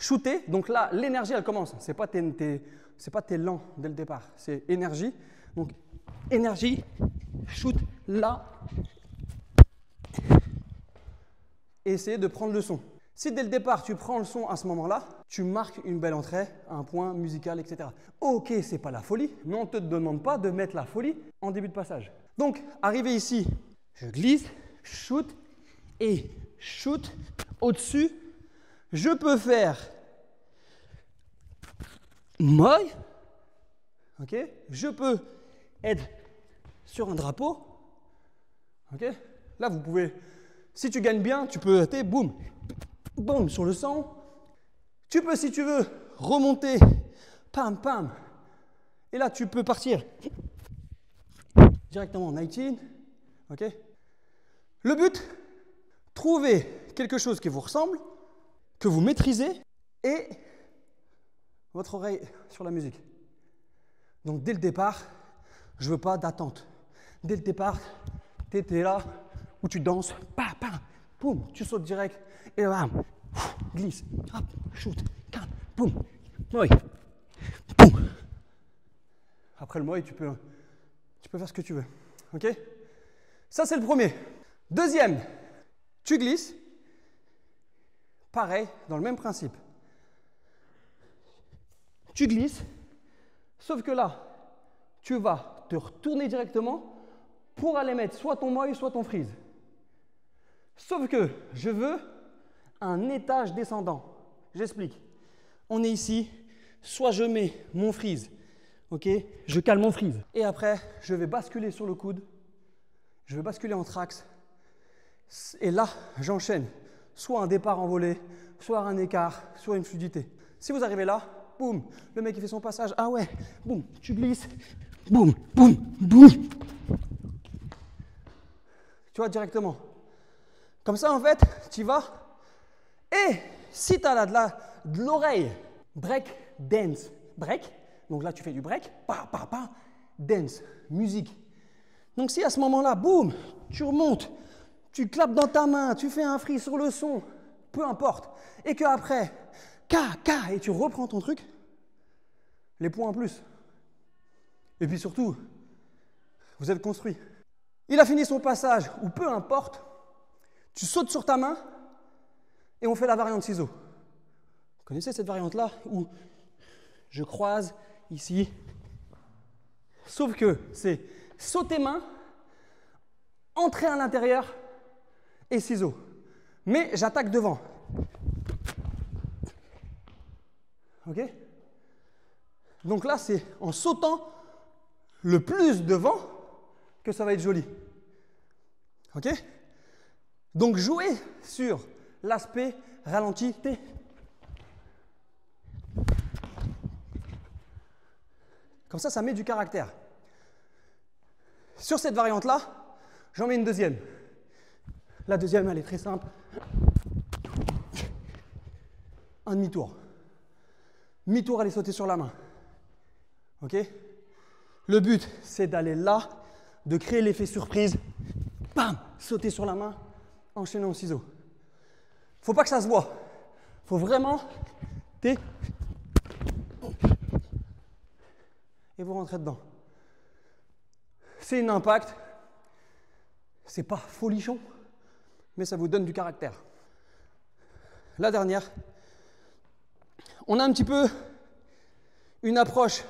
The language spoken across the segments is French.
shooter. Donc là, l'énergie, elle commence. C'est pas t'es lent dès le départ. C'est énergie. Donc, énergie, shoot là. Et essayer de prendre le son. Si dès le départ, tu prends le son à ce moment-là, tu marques une belle entrée, un point musical, etc. Ok, c'est pas la folie, mais on ne te demande pas de mettre la folie en début de passage. Donc, arrivé ici, je glisse, shoot et shoot au-dessus. Je peux faire moi. Ok, je peux être sur un drapeau. Ok, là vous pouvez, si tu gagnes bien, tu peux être boum, boum sur le sang. Tu peux, si tu veux, remonter, pam, pam. Et là, tu peux partir directement en 19. Ok. Le but, trouver quelque chose qui vous ressemble, que vous maîtrisez, et votre oreille sur la musique. Donc, dès le départ, je ne veux pas d'attente. Dès le départ, tu étais là, où tu danses, pam, pam, boum, tu sautes direct, et bam, glisse, hop, shoot, calme, boum, moi, boum. Après le moi, tu peux faire ce que tu veux. Ok? Ça, c'est le premier. Deuxième, tu glisses. Pareil, dans le même principe. Tu glisses, sauf que là, tu vas te retourner directement pour aller mettre soit ton moi, soit ton freeze. Sauf que je veux un étage descendant. J'explique. On est ici, soit je mets mon freeze, ok, je cale mon freeze. Et après, je vais basculer sur le coude, je vais basculer en trax. Et là, j'enchaîne soit un départ en volée, soit un écart, soit une fluidité. Si vous arrivez là, boum, le mec il fait son passage, ah ouais, boum, tu glisses, boum, boum, boum. Tu vois, directement. Comme ça, en fait, tu vas. Et si tu as là de l'oreille, break, dance, break. Donc là, tu fais du break, pa, pa, pa, dance, musique. Donc si à ce moment-là, boum, tu remontes, tu clapes dans ta main, tu fais un free sur le son, peu importe, et qu'après, et tu reprends ton truc, les points en plus. Et puis surtout, vous êtes construit. Il a fini son passage, ou peu importe, tu sautes sur ta main et on fait la variante ciseaux. Vous connaissez cette variante-là où je croise ici, sauf que c'est sauter main, entrer à l'intérieur et ciseaux. Mais j'attaque devant. Ok? Donc là, c'est en sautant le plus devant que ça va être joli. Ok? Donc jouez sur l'aspect ralenti. Comme ça met du caractère. Sur cette variante-là, j'en mets une deuxième. La deuxième, elle est très simple. Un demi-tour. Mi-tour, allez sauter sur la main. Ok? Le but, c'est d'aller là, de créer l'effet surprise. Bam! Sauter sur la main, enchaîner en ciseaux. Faut pas que ça se voit. Faut vraiment... Et vous rentrez dedans. C'est une impact. C'est pas folichon, mais ça vous donne du caractère. La dernière, on a un petit peu une approche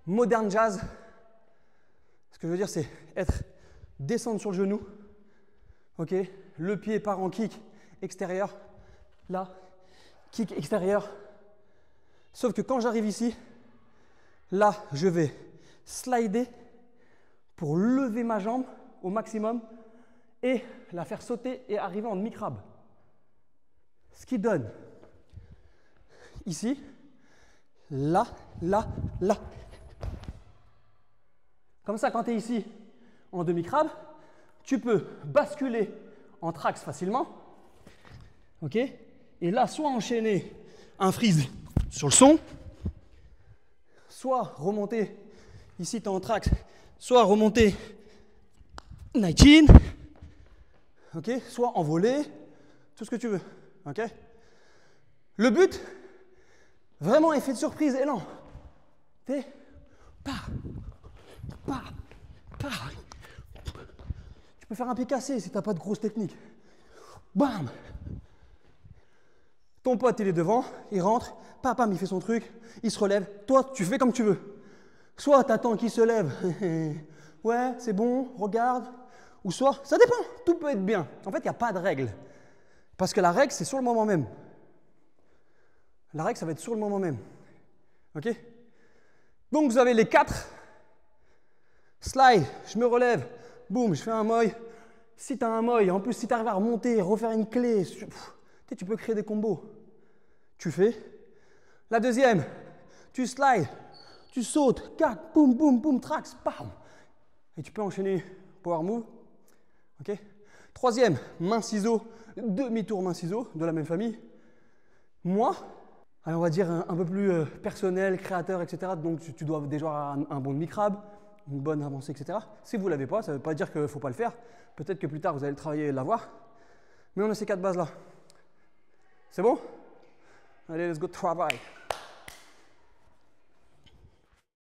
moderne jazz. Ce que je veux dire, c'est descendre sur le genou. Ok, le pied part en kick extérieur. Là, kick extérieur. Sauf que quand j'arrive ici, là, je vais slider pour lever ma jambe au maximum et la faire sauter et arriver en demi-crabe. Ce qui donne ici, là, là, là. Comme ça, quand tu es ici en demi-crabe, tu peux basculer en trax facilement. Ok? Et là, soit enchaîner un freeze sur le son, soit remonter, ici tu es en trax, soit remonter 19, ok, soit envoler, tout ce que tu veux. Ok? Le but, vraiment effet de surprise, élan. Fais, pas. Tu peux faire un pied cassé si tu n'as pas de grosse technique. Bam. Ton pote, il est devant, il rentre, pam, il fait son truc, il se relève. Toi, tu fais comme tu veux. Soit tu attends qu'il se lève, ouais, c'est bon, regarde. Ou soit, ça dépend, tout peut être bien. En fait, il n'y a pas de règle. Parce que la règle, c'est sur le moment même. La règle, ça va être sur le moment même. Ok? Donc, vous avez les 4. Slide, je me relève, boum, je fais un moi. Si tu as un moi, en plus, si tu arrives à remonter, refaire une clé, tu peux créer des combos. Tu fais. La deuxième, tu slides, tu sautes, cac, boum, boum, boum, trax, bam. Et tu peux enchaîner power move. Ok? Troisième, main-ciseau, demi-tour main-ciseau de la même famille. Moi, on va dire un peu plus personnel, créateur, etc. Donc tu dois déjà avoir un bon demi-crabe, une bonne avancée, etc. Si vous ne l'avez pas, ça ne veut pas dire qu'il ne faut pas le faire. Peut-être que plus tard, vous allez le travailler et l'avoir. Mais on a ces 4 bases-là. C'est bon? Allez, let's go travail.